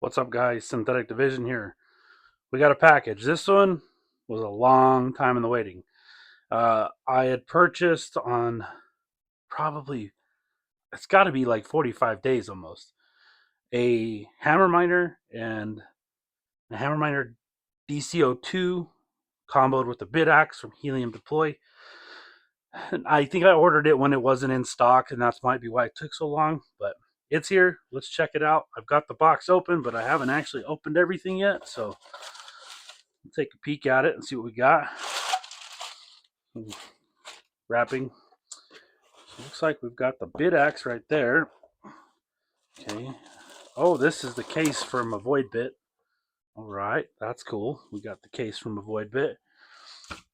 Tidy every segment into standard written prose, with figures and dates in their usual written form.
What's up, guys? Synthetic Division here. We got a package. This one was a long time in the waiting. I had purchased on probably, it's got to be like 45 days almost, a Hammer Miner and a Hammer Miner DCO2 comboed with the Bitaxe from Helium Deploy. And I think I ordered it when it wasn't in stock, and that might be why it took so long, but it's here. Let's check it out. I've got the box open, but I haven't actually opened everything yet, so take a peek at it and see what we got. Wrapping. So looks like we've got the Bitaxe right there. Okay. Oh, this is the case from Avoidbit. All right, that's cool. We got the case from Avoidbit.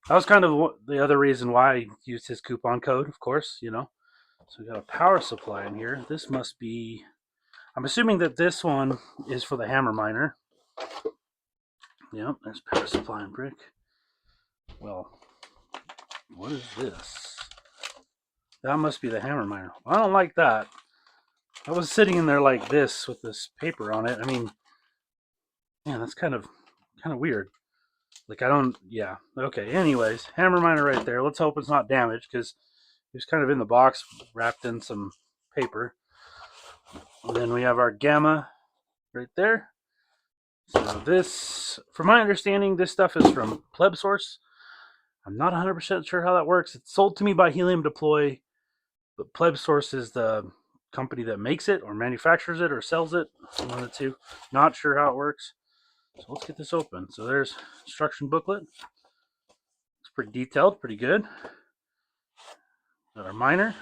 That was kind of the other reason why I used his coupon code, of course, you know. So we got a power supply in here. This must be, I'm assuming that this one is for the Hammer Miner. Yep, there's power supply and brick. Well, what is this? That must be the Hammer Miner. I don't like that. I was sitting in there like this with this paper on it. I mean, man, that's kind of weird. Like I don't, yeah. Okay. Anyways, Hammer Miner right there. Let's hope it's not damaged because it was kind of in the box, wrapped in some paper. And then we have our Gamma right there. So this, from my understanding, this stuff is from Pleb Source. I'm not 100% sure how that works. It's sold to me by Helium Deploy, but Pleb Source is the company that makes it or manufactures it or sells it. One of the two. Not sure how it works. So let's get this open. So there's instruction booklet. It's pretty detailed, pretty good. Got our miner.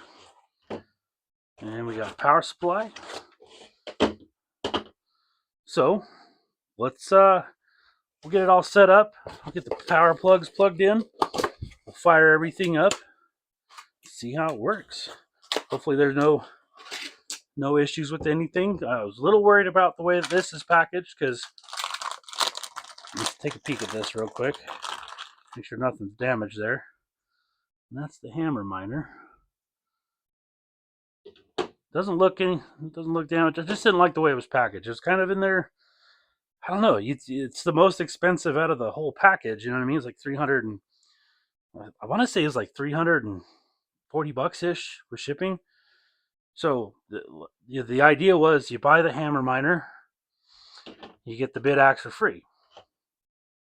And we got a power supply. So let's we'll get it all set up. We'll get the power plugs plugged in. We'll fire everything up. See how it works. Hopefully there's no issues with anything. I was a little worried about the way that this is packaged because let's take a peek at this real quick. Make sure nothing's damaged there. And that's the Hammer Miner. Doesn't look damaged. I just didn't like the way it was packaged. It's kind of in there. I don't know. It's the most expensive out of the whole package. You know what I mean? It's like 300 and I want to say it's like $340 ish for shipping. So the idea was you buy the Hammer Miner, you get the Bitaxe for free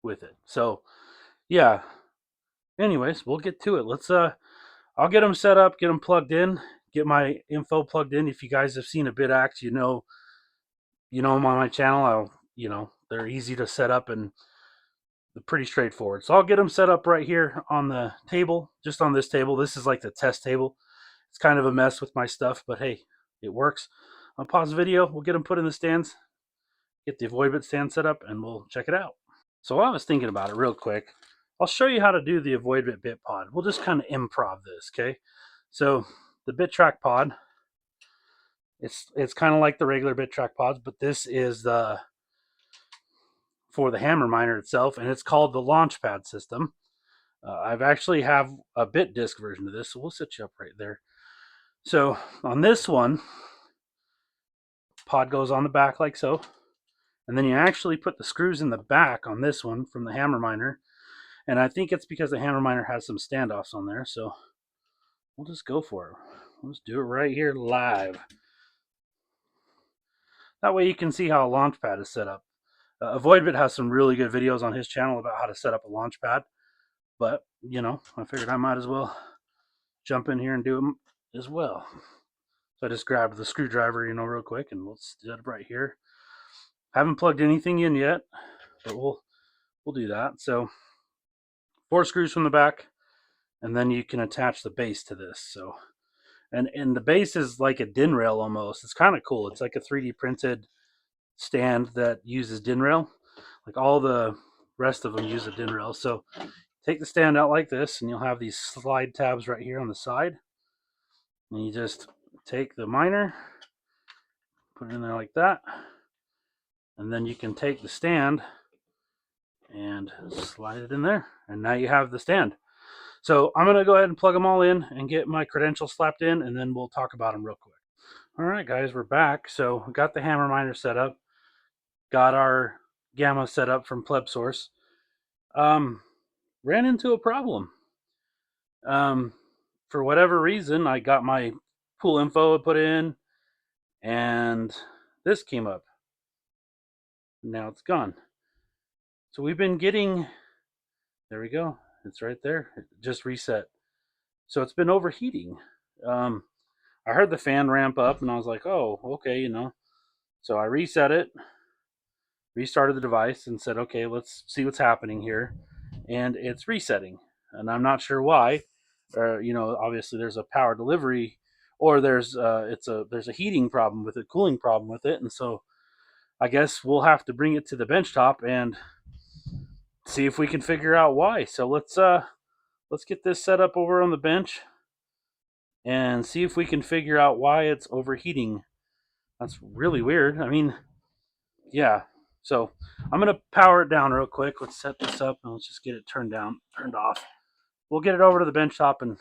with it. So yeah. Anyways, we'll get to it. Let's I'll get them set up, get them plugged in, get my info plugged in. If you guys have seen a Bitaxe, you know them on my channel. They're easy to set up and they're pretty straightforward. So I'll get them set up right here on the table, just on this table. This is like the test table. It's kind of a mess with my stuff, but hey, it works. I'll pause the video. We'll get them put in the stands, get the Avoidbit stand set up, and we'll check it out. So I was thinking about it real quick. I'll show you how to do the Avoidbit bit pod. We'll just kind of improv this, okay? So the bit track pod, it's kind of like the regular bit track pods, but this is the for the Hammer Miner itself, and it's called the Launchpad system. I've actually have a bit disk version of this, so we'll set you up right there. So on this one, pod goes on the back like so, and then you actually put the screws in the back on this one from the Hammer Miner, and I think it's because the Hammer Miner has some standoffs on there, so we'll just go for it. Let's do it right here live. That way you can see how a Launchpad is set up. Avoidbit has some really good videos on his channel about how to set up a Launchpad, but I figured I might as well jump in here and do them as well. So I just grabbed the screwdriver, real quick, and we'll set it right here. Haven't plugged anything in yet, but we'll do that. So 4 screws from the back, and then you can attach the base to this. So and the base is like a DIN rail almost. It's kind of cool. It's like a 3D printed stand that uses DIN rail. Like all the rest of them use a DIN rail. So take the stand out like this, and you'll have these slide tabs right here on the side. And you just take the miner, put it in there like that, and then you can take the stand and slide it in there, and now you have the stand. So I'm going to go ahead and plug them all in and get my credentials slapped in, and then we'll talk about them real quick. All right, guys, we're back. So we got the Hammer Miner set up. got our Gamma set up from Pleb Source, ran into a problem. For whatever reason, I got my pool info put in, and this came up. Now it's gone. So we've been getting, there we go. It's right there. It just reset. So it's been overheating. I heard the fan ramp up, and I was like, oh, okay, you know. So I reset it, restarted the device, and said, okay, let's see what's happening here. And it's resetting, and I'm not sure why. You know, obviously there's a power delivery, or there's a heating problem with it, cooling problem with it, and so I guess we'll have to bring it to the benchtop and see if we can figure out why. So let's get this set up over on the bench and see if we can figure out why it's overheating. That's really weird. I mean, yeah. So I'm gonna power it down real quick. Let's set this up and let's just get it turned off. We'll get it over to the bench top and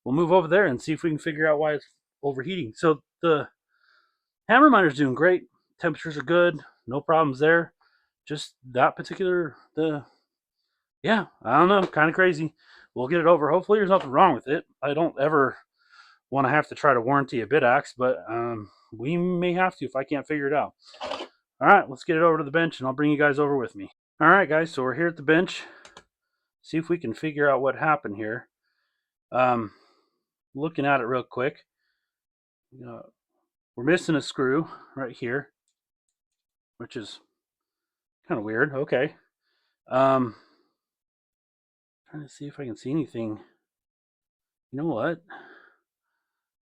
we'll move over there and see if we can figure out why it's overheating. So the Hammer Miner's doing great. Temperatures are good. No problems there. Just that particular yeah, I don't know, kind of crazy. We'll get it over. Hopefully there's nothing wrong with it. I don't ever want to have to try to warranty a Bitaxe, but we may have to if I can't figure it out. All right, let's get it over to the bench, and I'll bring you guys over with me. All right, guys, so we're here at the bench. See if we can figure out what happened here. Looking at it real quick, we're missing a screw right here, which is kind of weird. Okay. Trying to see if I can see anything. You know what?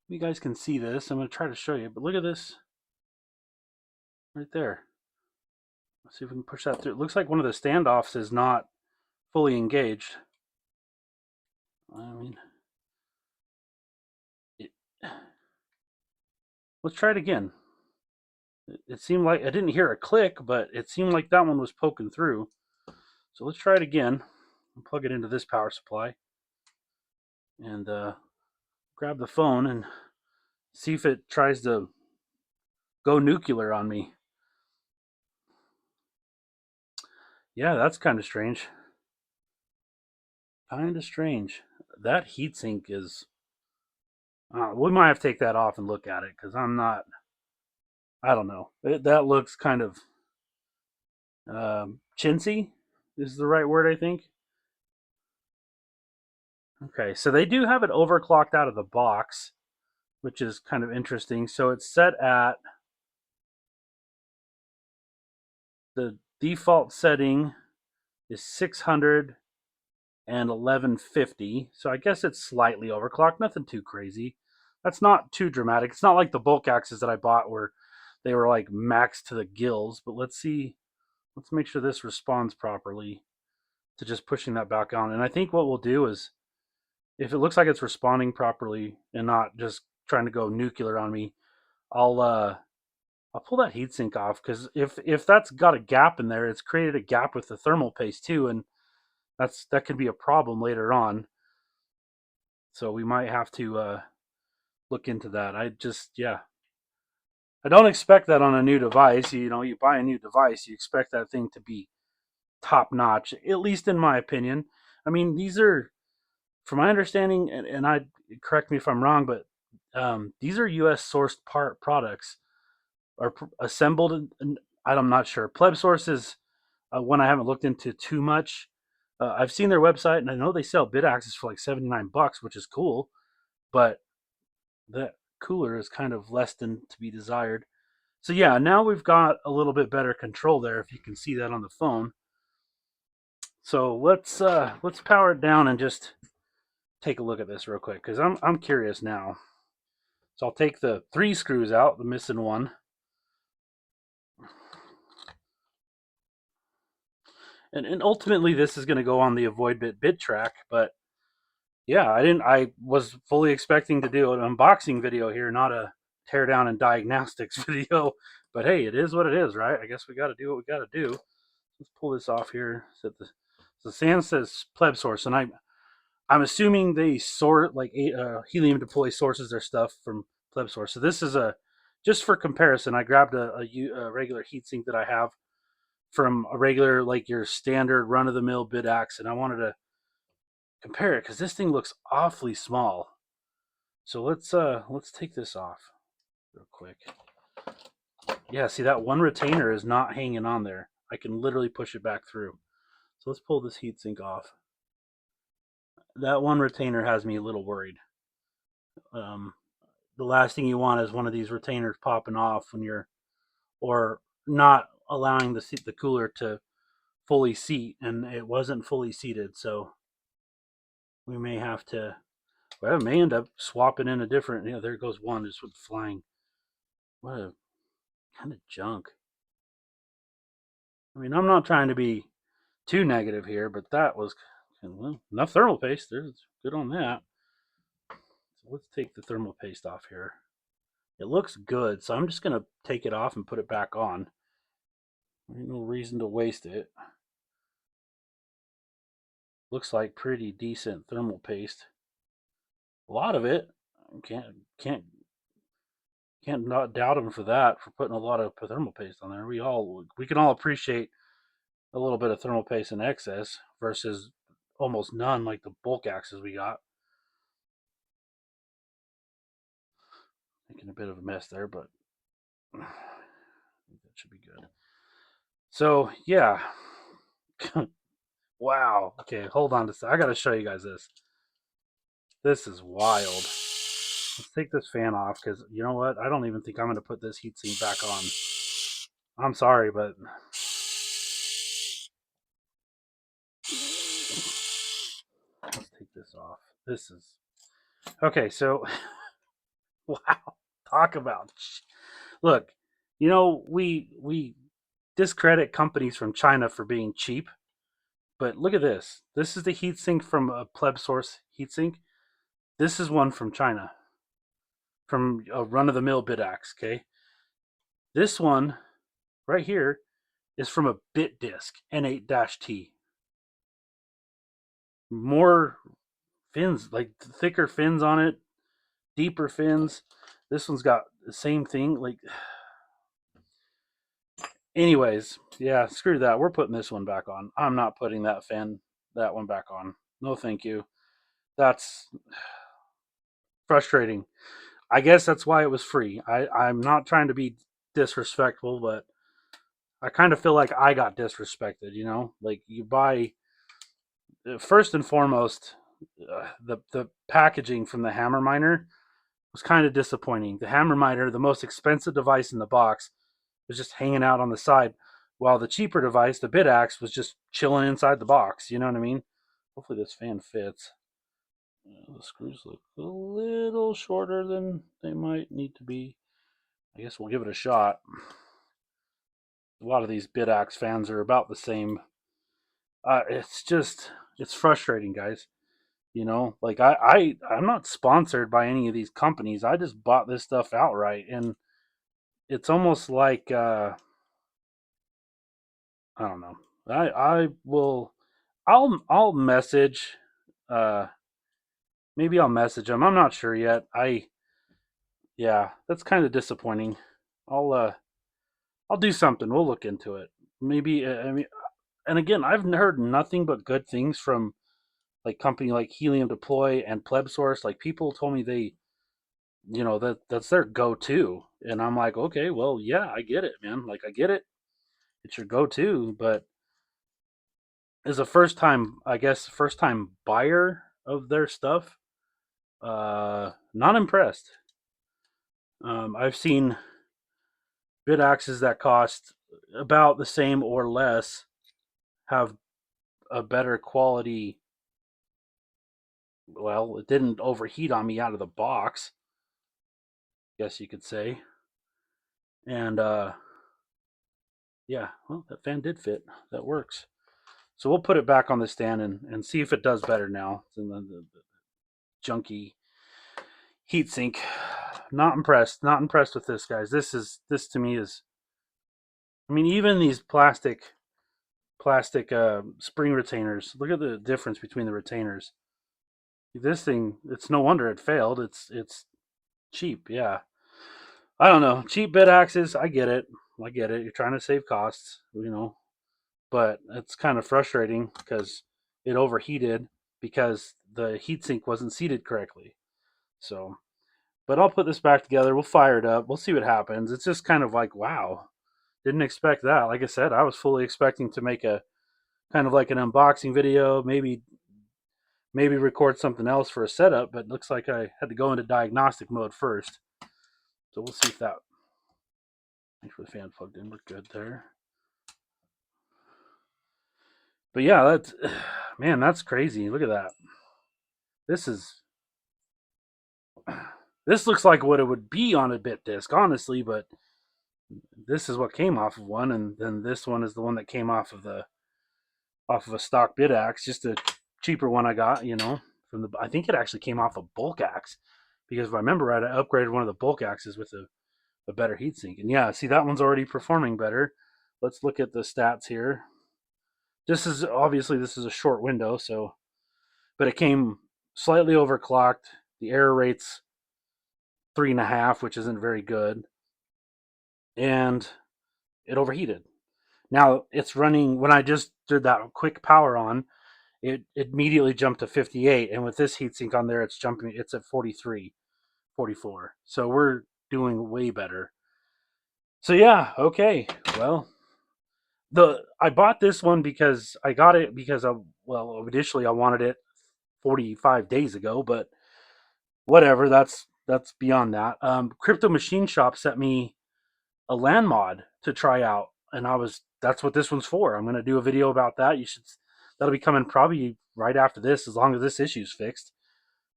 You guys can see this. I'm going to try to show you, but look at this right there. Let's see if we can push that through. It looks like one of the standoffs is not fully engaged. I mean, let's try it again. It seemed like I didn't hear a click, but it seemed like that one was poking through. So let's try it again. I'll plug it into this power supply and grab the phone and see if it tries to go nuclear on me. Yeah, that's kind of strange. Kind of strange. That heatsink is... we might have to take that off and look at it because I'm not... I don't know. That looks kind of chintzy is the right word, I think. Okay, so they do have it overclocked out of the box, which is kind of interesting. So it's set at the default setting is 600 and 1150. So I guess it's slightly overclocked, nothing too crazy. That's not too dramatic. It's not like the bulk axes that I bought where they were like maxed to the gills, but let's see. Let's make sure this responds properly to just pushing that back on. And I think what we'll do is, if it looks like it's responding properly and not just trying to go nuclear on me, I'll pull that heatsink off, because if that's got a gap in there, it's created a gap with the thermal paste too, and that could be a problem later on. So we might have to look into that. I don't expect that on a new device. You know, you buy a new device, you expect that thing to be top notch, at least in my opinion. I mean, these are, from my understanding, and I correct me if I'm wrong, but these are U.S. sourced products, are assembled. I'm not sure. Pleb Source is one I haven't looked into too much. I've seen their website, and I know they sell Bitaxes for like $79, which is cool, but that cooler is kind of less than to be desired. So yeah, now we've got a little bit better control there, if you can see that on the phone. So let's power it down and just take a look at this real quick, because I'm curious now. So I'll take the 3 screws out, the missing one. And ultimately this is going to go on the Avoid Bit track, but yeah, I was fully expecting to do an unboxing video here, not a teardown and diagnostics video. But hey, it is what it is, right? I guess we got to do what we got to do. Let's pull this off here. So the SAN says Pleb Source, and I'm assuming they sort like Helium Deploy sources their stuff from Pleb Source. So this is a just for comparison, I grabbed a regular heatsink that I have from a regular, like your standard run-of-the-mill Bitaxe, and I wanted to compare it because this thing looks awfully small. So let's take this off real quick. Yeah, see that one retainer is not hanging on there. I can literally push it back through. So let's pull this heatsink off. That one retainer has me a little worried. The last thing you want is one of these retainers popping off when you're, or not allowing the cooler to fully seat, and it wasn't fully seated, so we may have to, well, it may end up swapping in a different, there goes one just with flying. What a kind of junk. I mean, I'm not trying to be too negative here, but that was, well, enough thermal paste. There's good on that. So let's take the thermal paste off here. It looks good, so I'm just going to take it off and put it back on. There's no reason to waste it. Looks like pretty decent thermal paste. A lot of it. Can't not doubt him for that, for putting a lot of thermal paste on there. We can all appreciate a little bit of thermal paste in excess versus almost none like the bulk axes we got. Making a bit of a mess there, but I think that should be good. So yeah. Wow. Okay, hold on I gotta show you guys this. This is wild. Let's take this fan off, because you know what? I don't even think I'm going to put this heatsink back on. I'm sorry, but let's take this off. This is okay. So, wow, talk about. Look, we discredit companies from China for being cheap, but look at this. This is the heatsink from a Pleb Source heatsink. This is one from China, from a run-of-the-mill Bitaxe. Okay, this one right here is from a Bit Disc N8-T. More fins, like thicker fins on it, deeper fins. This one's got the same thing. Like, anyways, yeah, screw that. We're putting this one back on. I'm not putting that one back on. No, thank you. That's frustrating. I guess that's why it was free. I'm not trying to be disrespectful, but I kind of feel like I got disrespected. Like, you buy, first and foremost, the packaging from the Hammer Miner was kind of disappointing. The Hammer Miner, the most expensive device in the box, was just hanging out on the side, while the cheaper device, the Bitaxe, was just chilling inside the box. You know what I mean? Hopefully this fan fits. The screws look a little shorter than they might need to be. I guess we'll give it a shot. A lot of these Bitaxe fans are about the same. It's frustrating, guys. Like, I'm not sponsored by any of these companies. I just bought this stuff outright, and it's almost like, I don't know. I will, I'll message, uh maybe I'll message them. I'm not sure yet. Yeah, that's kind of disappointing. I'll do something. We'll look into it. Maybe, I mean, and again, I've heard nothing but good things from, like, company like Helium Deploy and Pleb Source. Like, people told me that's their go-to, and I'm like, okay, well, yeah, I get it, man. Like, I get it. It's your go-to, but as a first time buyer of their stuff, not impressed. I've seen Bitaxes that cost about the same or less have a better quality. Well, it didn't overheat on me out of the box, I guess you could say. And yeah, well, that fan did fit. That works. So we'll put it back on the stand and see if it does better now than the junky heatsink. Not impressed. Not impressed with this, guys. This to me is. I mean, even these plastic spring retainers. Look at the difference between the retainers. This thing, it's no wonder it failed. It's cheap. Yeah. I don't know. Cheap bit axes, I get it. I get it. You're trying to save costs, but it's kind of frustrating because it overheated because the heatsink wasn't seated correctly. So, but I'll put this back together. We'll fire it up. We'll see what happens. It's just kind of like, wow, didn't expect that. Like I said, I was fully expecting to make a kind of like an unboxing video, maybe record something else for a setup, but it looks like I had to go into diagnostic mode first. So we'll see if that. Make sure the fan plugged in. We're good there. But yeah, that's man, that's crazy. Look at that. This is this looks like what it would be on a bit disc, honestly, but this is what came off of one, and then this one is the one that came off of a stock bit axe, just a cheaper one I got, from the. I think it actually came off a bulk axe, because if I remember right, I upgraded one of the bulk axes with a better heatsink, and yeah, see that one's already performing better. Let's look at the stats here. This is a short window, so but it came slightly overclocked. The error rate's 3.5, which isn't very good, and it overheated. Now it's running. When I just did that quick power on, it immediately jumped to 58, and with this heatsink on there, it's at 43, 44. So we're doing way better. So yeah, okay. Well, I bought this one because I got it because initially I wanted it 45 days ago, but whatever. That's beyond that. Crypto Machine Shop sent me a LAN mod to try out, and that's what this one's for. I'm gonna do a video about that. That'll be coming probably right after this, as long as this issue's fixed.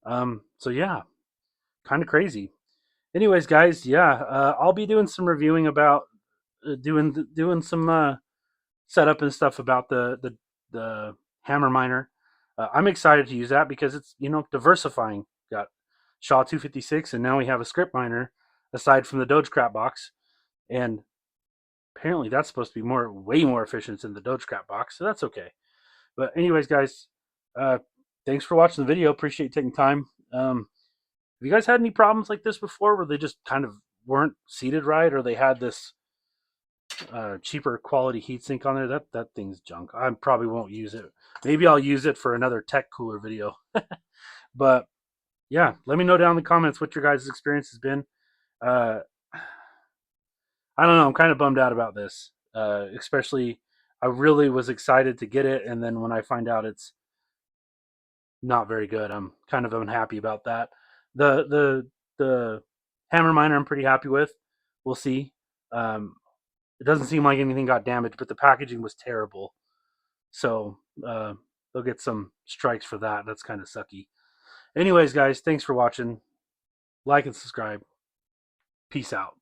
So yeah, kind of crazy. Anyways, guys, yeah, I'll be doing some reviewing about doing some setup and stuff about the Hammer Miner. I'm excited to use that because it's diversifying. Got SHA 256, and now we have a script miner aside from the Doge crap box, and apparently that's supposed to be way more efficient than the Doge crap box, so that's okay. But anyways, guys, uh, thanks for watching the video. Appreciate you taking time. Have you guys had any problems like this before, where they just kind of weren't seated right, or they had this cheaper quality heatsink on there? That thing's junk. I probably won't use it. Maybe I'll use it for another tech cooler video. But yeah, let me know down in the comments what your guys' experience has been. Uh, I don't know. I'm kind of bummed out about this. Especially, I really was excited to get it, and then when I find out it's not very good, I'm kind of unhappy about that. The Hammer Miner I'm pretty happy with. We'll see. It doesn't seem like anything got damaged, but the packaging was terrible. So they'll get some strikes for that. That's kind of sucky. Anyways, guys, thanks for watching. Like and subscribe. Peace out.